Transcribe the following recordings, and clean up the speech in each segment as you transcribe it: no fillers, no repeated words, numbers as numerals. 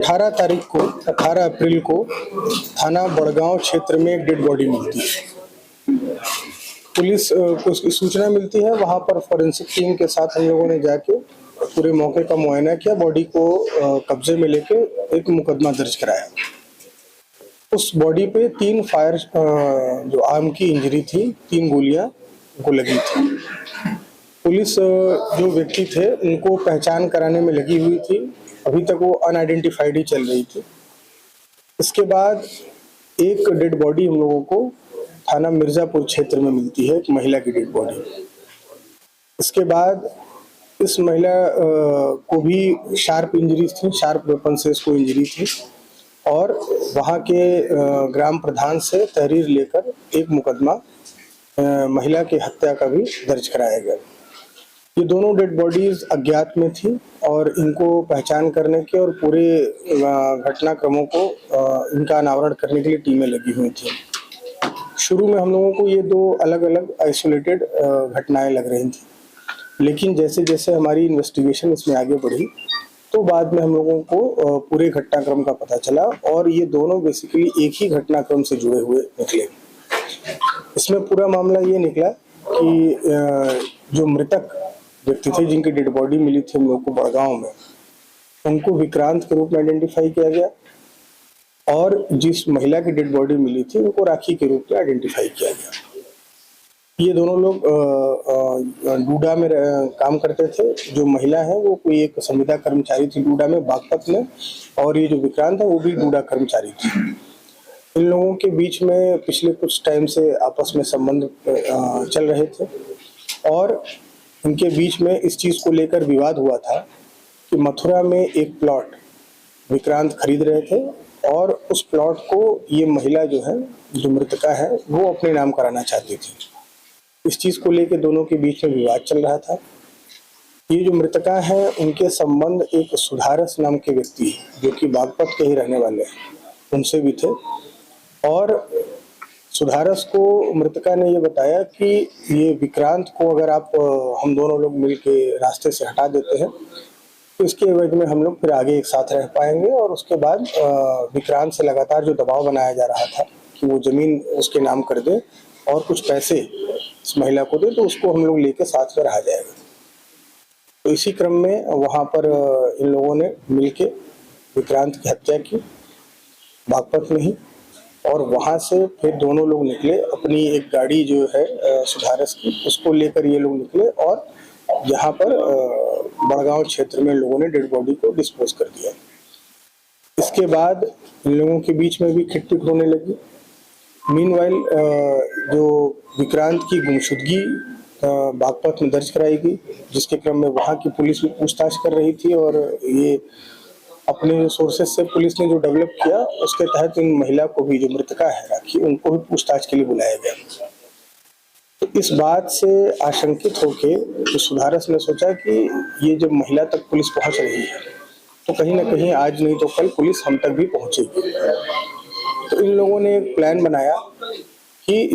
18 तारीख को 18 अप्रैल को थाना बड़गांव क्षेत्र में एक डेड बॉडी मिलती है। पुलिस को उसकी सूचना मिलती है। वहां पर फॉरेंसिक टीम के साथ हम लोगों ने जाके पूरे मौके का मुआयना किया, बॉडी को कब्जे में लेके एक मुकदमा दर्ज कराया। उस बॉडी पे 3 फायर जो आर्म की इंजरी थी, 3 गोलियां उनको लगी थी। पुलिस जो व्यक्ति थे उनको पहचान कराने में लगी हुई थी। अभी तक वो अनआइडेंटिफाइड ही चल रही थी। इसके बाद एक डेड बॉडी हम लोगों को थाना मिर्जापुर क्षेत्र में मिलती है, एक महिला की डेड बॉडी। इसके बाद इस महिला को भी शार्प इंजरीज थी, शार्प वेपन से इसको इंजरी थी और वहाँ के ग्राम प्रधान से तहरीर लेकर एक मुकदमा महिला की हत्या का भी दर्ज कराया गया। ये दोनों डेड बॉडीज अज्ञात में थी और इनको पहचान करने के और पूरे घटनाक्रमों को इनका अनावरण करने के लिए टीमें लगी हुई थी। शुरू में हम लोगों को ये 2 अलग अलग आइसोलेटेड घटनाएं लग रही थी, लेकिन जैसे जैसे हमारी इन्वेस्टिगेशन इसमें आगे बढ़ी तो बाद में हम लोगों को पूरे घटनाक्रम का पता चला और ये दोनों बेसिकली एक ही घटनाक्रम से जुड़े हुए निकले। इसमें पूरा मामला ये निकला कि जो मृतक व्यक्ति थे जिनकी डेड बॉडी मिली थी हम लोग को बड़गांव में, उनको विक्रांत के रूप में आइडेंटिफाई किया गया और जिस महिला की डेड बॉडी मिली थी उनको राखी के रूप में आइडेंटिफाई किया गया। ये दोनों लोग डूडा में काम करते थे। जो महिला है वो कोई एक संविदा कर्मचारी थी डूडा में, बागपत में, और ये जो विक्रांत है वो भी डूडा कर्मचारी थी। इन लोगों के बीच में पिछले कुछ टाइम से आपस में संबंध चल रहे थे और इनके बीच में इस चीज को लेकर विवाद हुआ था कि मथुरा में एक प्लॉट विक्रांत खरीद रहे थे और उस प्लॉट को ये महिला जो है, जो मृतका है, वो अपने नाम कराना चाहती थी। इस चीज को लेकर दोनों के बीच में विवाद चल रहा था। ये जो मृतका है उनके संबंध एक सुधारस नाम के व्यक्ति जो कि बागपत के ही रहने वाले हैं उनसे भी थे और सुधारस को मृतका ने ये बताया कि ये विक्रांत को अगर आप हम दोनों लोग मिलके रास्ते से हटा देते हैं तो इसके एवज में हम लोग फिर आगे एक साथ रह पाएंगे। और उसके बाद विक्रांत से लगातार जो दबाव बनाया जा रहा था कि वो जमीन उसके नाम कर दे और कुछ पैसे इस महिला को दे तो उसको हम लोग लेके साथ में रहा जाएगा। तो इसी क्रम में वहाँ पर इन लोगों ने मिलके विक्रांत की हत्या की बागपत में ही और वहां से फिर दोनों लोग निकले। अपनी एक गाड़ी जो है सुधारस की, उसको लेकर ये लोग निकले और यहाँ पर बड़गांव क्षेत्र में लोगों ने डेड बॉडी को डिस्पोज कर दिया। इसके बाद इन लोगों के बीच में भी खिटपिट होने लगी। मीनवाइल जो विक्रांत की गुमशुदगी बागपत में दर्ज कराई गई, जिसके क्रम में वहाँ की पुलिस भी पूछताछ कर रही थी और ये अपने सोर्सेज से पुलिस ने जो डेवलप किया उसके तहत इन महिला को भी, जो मृतका है राखी, उनको भी पूछताछ के लिए बुलाया गया। तो इस बात से आशंकित होके तो सुधारस ने सोचा कि ये जब महिला तक पुलिस पहुंच रही है तो कहीं ना कहीं आज नहीं तो कल पुलिस हम तक भी पहुंचेगी। तो इन लोगों ने एक प्लान बनाया कि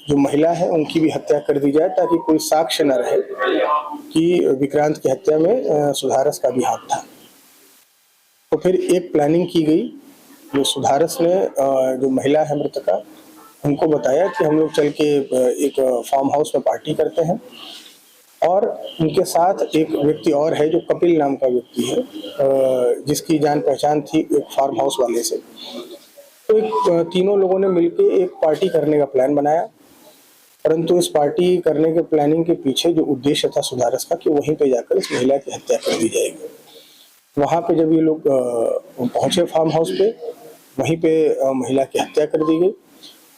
जो महिला है उनकी भी हत्या कर दी जाए ताकि कोई साक्ष्य न रहे कि विक्रांत की हत्या में सुधारस का भी हाथ था। तो फिर एक प्लानिंग की गई। जो सुधारस ने जो महिला है मृतका, उनको बताया कि हम लोग चल के एक फार्म हाउस में पार्टी करते हैं और उनके साथ एक व्यक्ति और है जो कपिल नाम का व्यक्ति है, जिसकी जान पहचान थी एक फार्म हाउस वाले से। तो तीनों लोगों ने मिलकर एक पार्टी करने का प्लान बनाया, परंतु इस पार्टी करने के प्लानिंग के पीछे जो उद्देश्य था सुधारस का कि वहीं पे जाकर इस महिला की हत्या कर दी जाएगी। वहाँ पे जब ये लोग पहुंचे फार्म हाउस पे, वहीं पे महिला की हत्या कर दी गई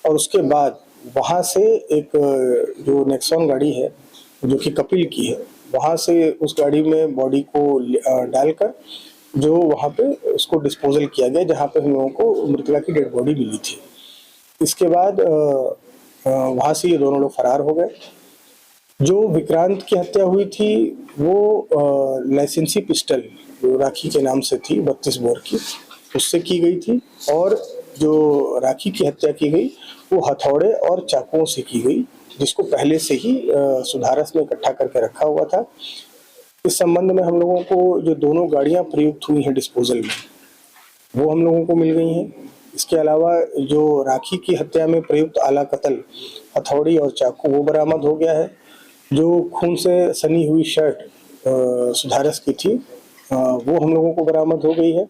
और उसके बाद वहाँ से एक जो नेक्सॉन गाड़ी है जो कि कपिल की है, वहाँ से उस गाड़ी में बॉडी को डालकर जो वहाँ पे उसको डिस्पोजल किया गया जहाँ पे हम लोगों को मृतका की डेड बॉडी मिली थी। इसके बाद वहाँ से ये दोनों लोग फरार हो गए। जो विक्रांत की हत्या हुई थी वो लाइसेंसी पिस्टल जो राखी के नाम से थी 32 बोर की, उससे की गई थी और जो राखी की हत्या की गई वो हथौड़े और चाकुओं से की गई, जिसको पहले से ही सुधारस ने इकट्ठा करके रखा हुआ था। इस संबंध में हम लोगों को जो दोनों गाड़ियां प्रयुक्त हुई हैं डिस्पोजल में, वो हम लोगों को मिल गई हैं। इसके अलावा जो राखी की हत्या में प्रयुक्त आला कत्ल, हथौड़ी और चाकू वो बरामद हो गया है। जो खून से सनी हुई शर्ट सुधारस की थी वो हम लोगों को बरामद हो गई है।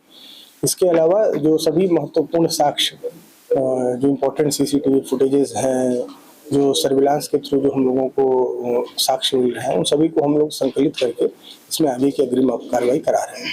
इसके अलावा जो सभी महत्वपूर्ण साक्ष्य जो इम्पोर्टेंट सीसीटीवी फुटेजेस हैं, जो सर्विलांस के थ्रू जो हम लोगों को साक्ष्य मिल रहे हैं, उन सभी को हम लोग संकलित करके इसमें आगे की अग्रिम कार्रवाई करा रहे हैं।